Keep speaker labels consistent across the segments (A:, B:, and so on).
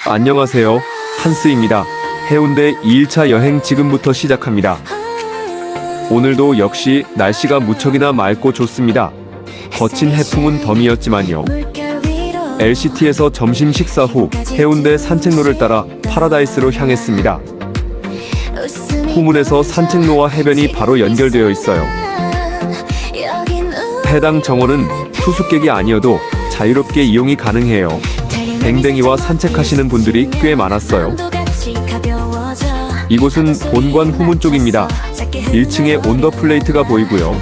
A: 안녕하세요. 한스입니다. 해운대 2일차 여행 지금부터 시작합니다. 오늘도 역시 날씨가 무척이나 맑고 좋습니다. 거친 해풍은 덤이었지만요. LCT에서 점심 식사 후 해운대 산책로를 따라 파라다이스로 향했습니다. 후문에서 산책로와 해변이 바로 연결되어 있어요. 해당 정원은 투숙객이 아니어도 자유롭게 이용이 가능해요. 댕댕이와 산책하시는 분들이 꽤 많았어요. 이곳은 본관 후문 쪽입니다. 1층에 온더플레이트가 보이고요.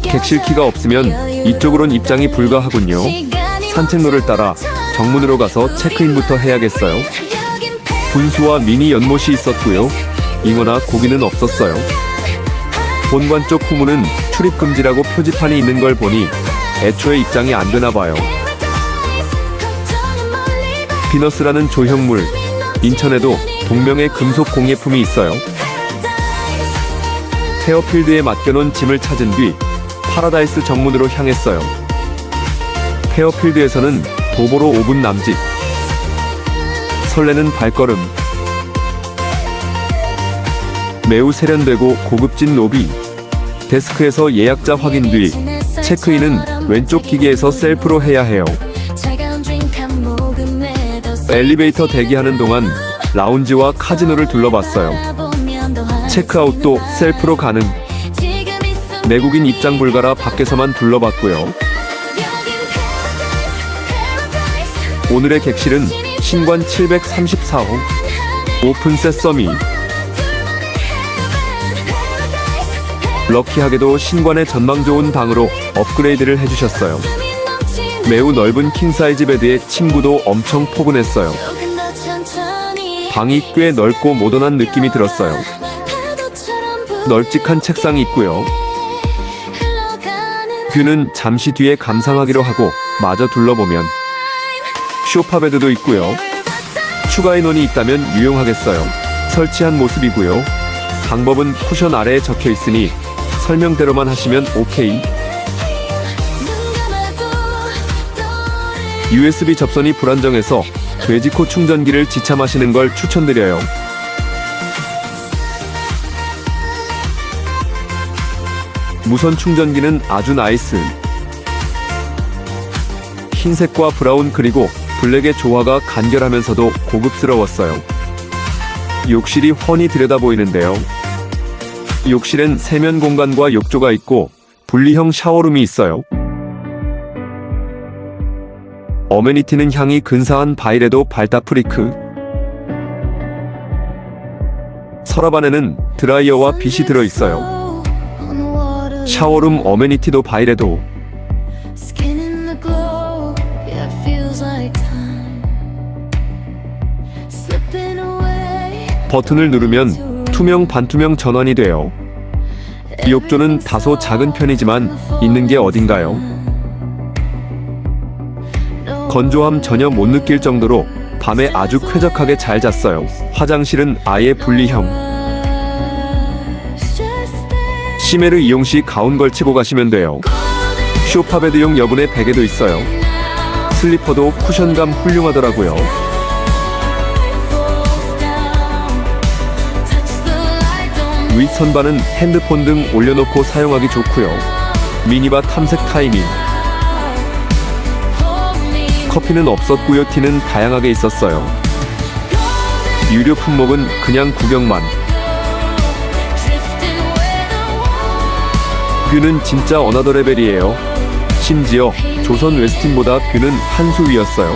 A: 객실 키가 없으면 이쪽으론 입장이 불가하군요. 산책로를 따라 정문으로 가서 체크인부터 해야겠어요. 분수와 미니 연못이 있었고요. 잉어나 고기는 없었어요. 본관 쪽 후문은 출입금지라고 표지판이 있는 걸 보니 애초에 입장이 안 되나 봐요. 비너스라는 조형물, 인천에도 동명의 금속 공예품이 있어요. 페어필드에 맡겨놓은 짐을 찾은 뒤 파라다이스 정문으로 향했어요. 페어필드에서는 도보로 5분 남짓. 설레는 발걸음. 매우 세련되고 고급진 로비. 데스크에서 예약자 확인 뒤 체크인은 왼쪽 기계에서 셀프로 해야 해요. 엘리베이터 대기하는 동안 라운지와 카지노를 둘러봤어요. 체크아웃도 셀프로 가능. 내국인 입장 불가라 밖에서만 둘러봤고요. 오늘의 객실은 신관 734호 오픈 세서미. 럭키하게도 신관의 전망 좋은 방으로 업그레이드를 해주셨어요. 매우 넓은 킹사이즈 베드에 침구도 엄청 포근했어요. 방이 꽤 넓고 모던한 느낌이 들었어요. 널찍한 책상이 있고요. 뷰는 잠시 뒤에 감상하기로 하고 마저 둘러보면 소파 베드도 있고요. 추가 인원이 있다면 유용하겠어요. 설치한 모습이고요. 방법은 쿠션 아래에 적혀 있으니 설명대로만 하시면 오케이. USB 접선이 불안정해서 돼지코 충전기를 지참하시는 걸 추천드려요. 무선 충전기는 아주 나이스. 흰색과 브라운 그리고 블랙의 조화가 간결하면서도 고급스러웠어요. 욕실이 훤히 들여다보이는데요. 욕실엔 세면 공간과 욕조가 있고 분리형 샤워룸이 있어요. 어메니티는 향이 근사한 바이레도 발다프리크. 서랍 안에는 드라이어와 빗이 들어있어요. 샤워룸 어메니티도 바이레도. 버튼을 누르면 투명 반투명 전원이 돼요. 욕조는 다소 작은 편이지만 있는 게 어딘가요? 건조함 전혀 못 느낄 정도로 밤에 아주 쾌적하게 잘 잤어요. 화장실은 아예 분리형. 시메르 이용 시 가운 걸치고 가시면 돼요. 소파 베드용 여분의 베개도 있어요. 슬리퍼도 쿠션감 훌륭하더라고요. 윗 선반은 핸드폰 등 올려놓고 사용하기 좋고요. 미니바 탐색 타이밍. 커피는 없었고요. 티는 다양하게 있었어요. 유료 품목은 그냥 구경만. 뷰는 진짜 어나더 레벨이에요. 심지어 조선 웨스틴보다 뷰는 한 수 위였어요.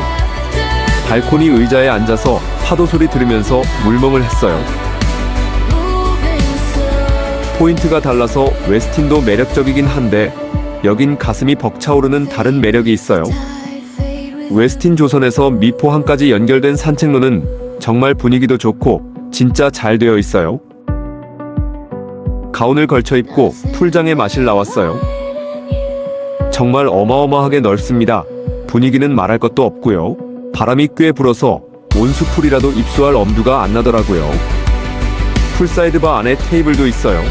A: 발코니 의자에 앉아서 파도 소리 들으면서 물멍을 했어요. 포인트가 달라서 웨스틴도 매력적이긴 한데 여긴 가슴이 벅차오르는 다른 매력이 있어요. 웨스틴 조선에서 미포항까지 연결된 산책로는 정말 분위기도 좋고 진짜 잘 되어 있어요. 가운을 걸쳐 입고 풀장에 마실 나왔어요. 정말 어마어마하게 넓습니다. 분위기는 말할 것도 없고요. 바람이 꽤 불어서 온수풀이라도 입수할 엄두가 안 나더라고요. 풀사이드바 안에 테이블도 있어요.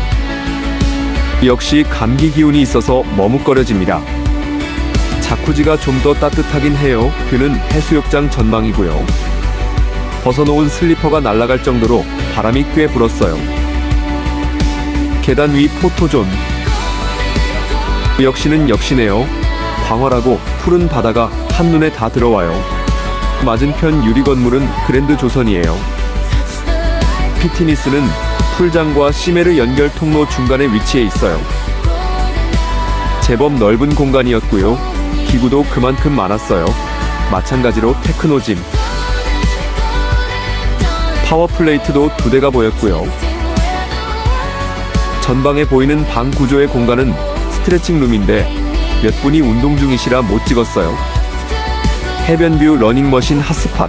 A: 역시 감기 기운이 있어서 머뭇거려집니다. 자쿠지가 좀 더 따뜻하긴 해요. 뷰는 해수욕장 전망이고요. 벗어놓은 슬리퍼가 날아갈 정도로 바람이 꽤 불었어요. 계단 위 포토존. 역시는 역시네요. 광활하고 푸른 바다가 한눈에 다 들어와요. 맞은편 유리 건물은 그랜드 조선이에요. 피트니스는 풀장과 시메르 연결 통로 중간에 위치해 있어요. 제법 넓은 공간이었고요. 기구도 그만큼 많았어요. 마찬가지로 테크노짐. 파워플레이트도 2대가 보였고요. 전방에 보이는 방 구조의 공간은 스트레칭룸인데 몇 분이 운동 중이시라 못 찍었어요. 해변뷰 러닝머신 핫스팟.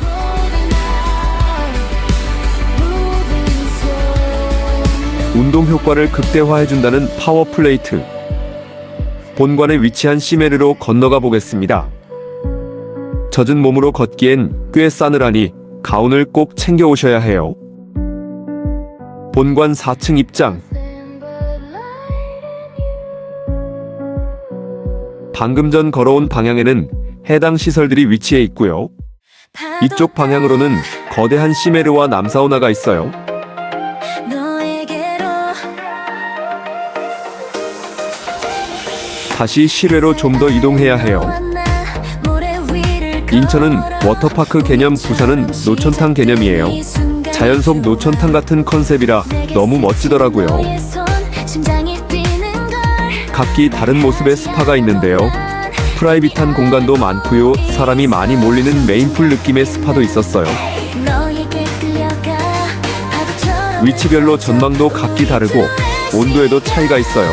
A: 운동 효과를 극대화해준다는 파워플레이트. 본관에 위치한 시메르로 건너가 보겠습니다. 젖은 몸으로 걷기엔 꽤 싸늘하니 가운을 꼭 챙겨 오셔야 해요. 본관 4층 입장. 방금 전 걸어온 방향에는 해당 시설들이 위치해 있고요. 이쪽 방향으로는 거대한 시메르와 남사우나가 있어요. 다시 실외로 좀 더 이동해야 해요. 인천은 워터파크 개념, 부산은 노천탕 개념이에요. 자연 속 노천탕 같은 컨셉이라 너무 멋지더라고요. 각기 다른 모습의 스파가 있는데요. 프라이빗한 공간도 많고요. 사람이 많이 몰리는 메인풀 느낌의 스파도 있었어요. 위치별로 전망도 각기 다르고 온도에도 차이가 있어요.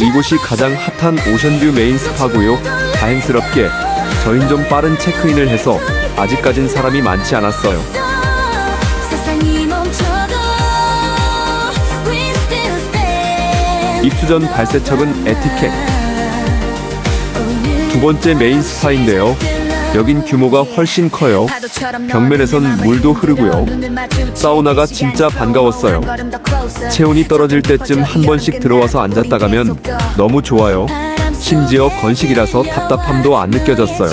A: 이곳이 가장 핫한 오션뷰 메인 스파고요. 다행스럽게 저흰 좀 빠른 체크인을 해서 아직까진 사람이 많지 않았어요. 입수 전 발세척은 에티켓. 두 번째 메인 스파인데요. 여긴 규모가 훨씬 커요. 벽면에선 물도 흐르고요. 사우나가 진짜 반가웠어요. 체온이 떨어질 때쯤 한 번씩 들어와서 앉았다 가면 너무 좋아요. 심지어 건식이라서 답답함도 안 느껴졌어요.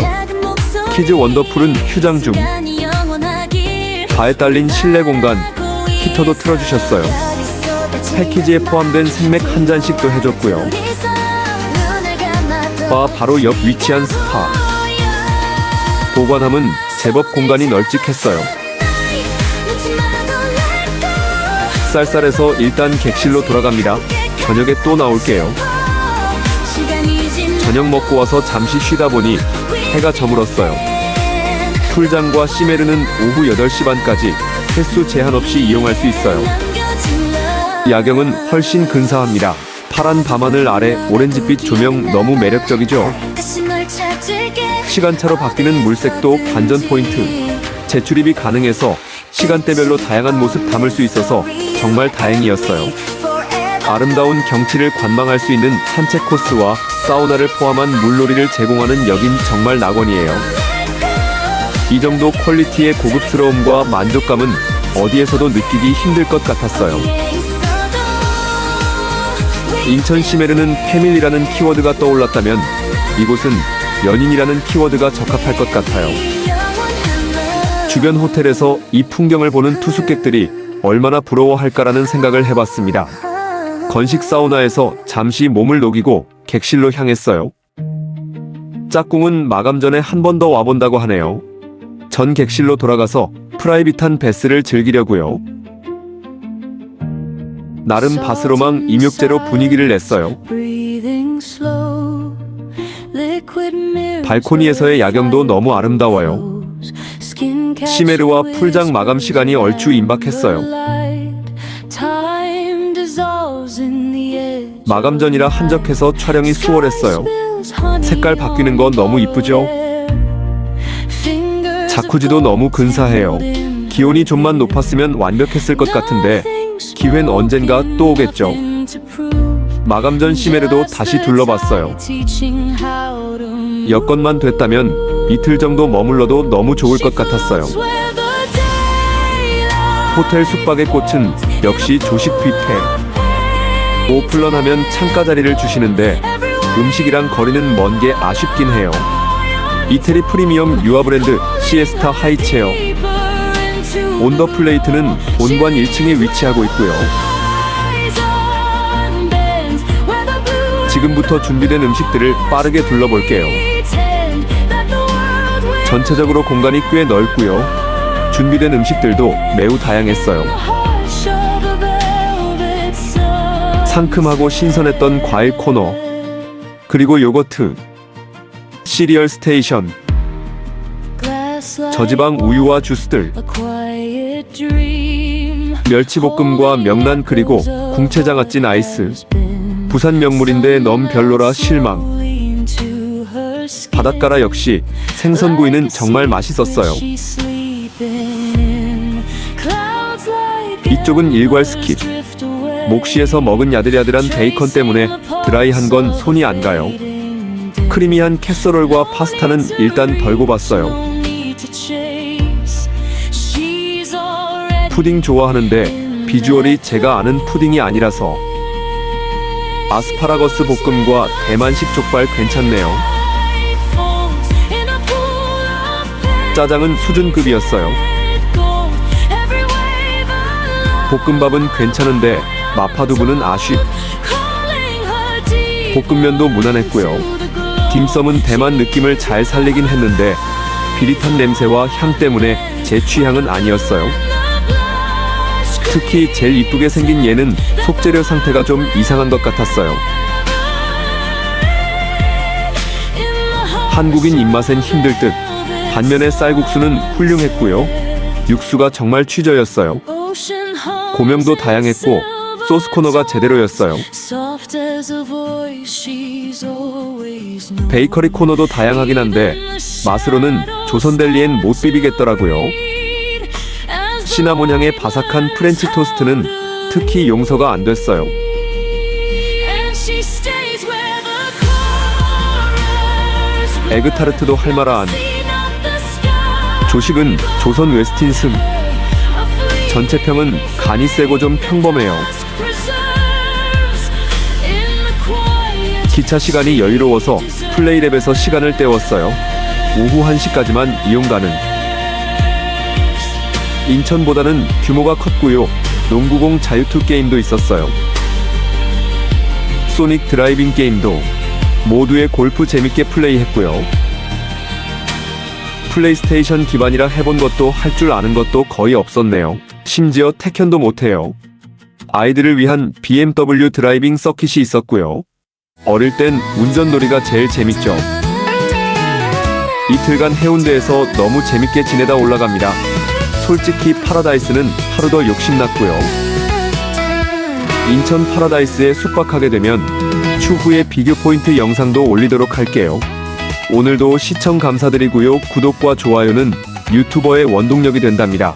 A: 키즈 원더풀은 휴장 중. 바에 딸린 실내 공간, 히터도 틀어주셨어요. 패키지에 포함된 생맥 한 잔씩도 해줬고요. 바 바로 옆 위치한 스파. 보관함은 제법 공간이 널찍했어요. 쌀쌀해서 일단 객실로 돌아갑니다. 저녁에 또 나올게요. 저녁 먹고 와서 잠시 쉬다 보니 해가 저물었어요. 풀장과 시메르는 오후 8시 반까지 횟수 제한 없이 이용할 수 있어요. 야경은 훨씬 근사합니다. 파란 밤하늘 아래 오렌지빛 조명 너무 매력적이죠. 시간차로 바뀌는 물색도 반전 포인트. 재출입이 가능해서 시간대별로 다양한 모습 담을 수 있어서 정말 다행이었어요. 아름다운 경치를 관망할 수 있는 산책 코스와 사우나를 포함한 물놀이를 제공하는 여긴 정말 낙원이에요. 이 정도 퀄리티의 고급스러움과 만족감은 어디에서도 느끼기 힘들 것 같았어요. 인천 시메르는 패밀리라는 키워드가 떠올랐다면 이곳은 연인이라는 키워드가 적합할 것 같아요. 주변 호텔에서 이 풍경을 보는 투숙객들이 얼마나 부러워할까라는 생각을 해봤습니다. 건식 사우나에서 잠시 몸을 녹이고 객실로 향했어요. 짝꿍은 마감 전에 한 번 더 와본다고 하네요. 전 객실로 돌아가서 프라이빗한 베스를 즐기려고요. 나름 바스로망 임욕제로 분위기를 냈어요. 발코니에서의 야경도 너무 아름다워요. 시메르와 풀장 마감 시간이 얼추 임박했어요. 마감 전이라 한적해서 촬영이 수월했어요. 색깔 바뀌는 거 너무 이쁘죠? 자쿠지도 너무 근사해요. 기온이 좀만 높았으면 완벽했을 것 같은데 기회는 언젠가 또 오겠죠. 마감 전 시메르도 다시 둘러봤어요. 여건만 됐다면 이틀 정도 머물러도 너무 좋을 것 같았어요. 호텔 숙박의 꽃은 역시 조식 뷔페. 오플런하면 창가 자리를 주시는데 음식이랑 거리는 먼 게 아쉽긴 해요. 이태리 프리미엄 유아 브랜드 시에스타 하이체어. 온 더 플레이트는 본관 1층에 위치하고 있고요. 지금부터 준비된 음식들을 빠르게 둘러볼게요. 전체적으로 공간이 꽤 넓고요. 준비된 음식들도 매우 다양했어요. 상큼하고 신선했던 과일 코너, 그리고 요거트, 시리얼 스테이션, 저지방 우유와 주스들, 멸치볶음과 명란, 그리고 궁채장아 찐 아이스. 부산 명물인데 너무 별로라 실망. 바닷가라 역시 생선구이는 정말 맛있었어요. 이쪽은 일괄 스킵. 목시에서 먹은 야들야들한 베이컨 때문에 드라이한 건 손이 안 가요. 크리미한 캐서롤과 파스타는 일단 덜고 봤어요. 푸딩 좋아하는데 비주얼이 제가 아는 푸딩이 아니라서. 아스파라거스 볶음과 대만식 족발 괜찮네요. 짜장은 수준급이었어요. 볶음밥은 괜찮은데 마파두부는 아쉽. 볶음면도 무난했고요. 딤섬은 대만 느낌을 잘 살리긴 했는데 비릿한 냄새와 향 때문에 제 취향은 아니었어요. 특히 제일 이쁘게 생긴 얘는 속재료 상태가 좀 이상한 것 같았어요. 한국인 입맛엔 힘들 듯. 반면에 쌀국수는 훌륭했고요. 육수가 정말 취저였어요. 고명도 다양했고 소스 코너가 제대로였어요. 베이커리 코너도 다양하긴 한데 맛으로는 조선델리엔 못 비비겠더라고요. 시나몬 향의 바삭한 프렌치 토스트는 특히 용서가 안 됐어요. 에그타르트도 할만한. 조식은 조선 웨스틴 승. 전체 평은 간이 세고 좀 평범해요. 기차 시간이 여유로워서 플레이랩에서 시간을 때웠어요. 오후 1시까지만 이용 가능. 인천보다는 규모가 컸고요. 농구공 자유투 게임도 있었어요. 소닉 드라이빙 게임도. 모두의 골프 재밌게 플레이했고요. 플레이스테이션 기반이라 해본 것도 할 줄 아는 것도 거의 없었네요. 심지어 태권도 못해요. 아이들을 위한 BMW 드라이빙 서킷이 있었고요. 어릴 땐 운전놀이가 제일 재밌죠. 이틀간 해운대에서 너무 재밌게 지내다 올라갑니다. 솔직히 파라다이스는 하루 더 욕심났고요. 인천 파라다이스에 숙박하게 되면 추후에 비교 포인트 영상도 올리도록 할게요. 오늘도 시청 감사드리고요. 구독과 좋아요는 유튜버의 원동력이 된답니다.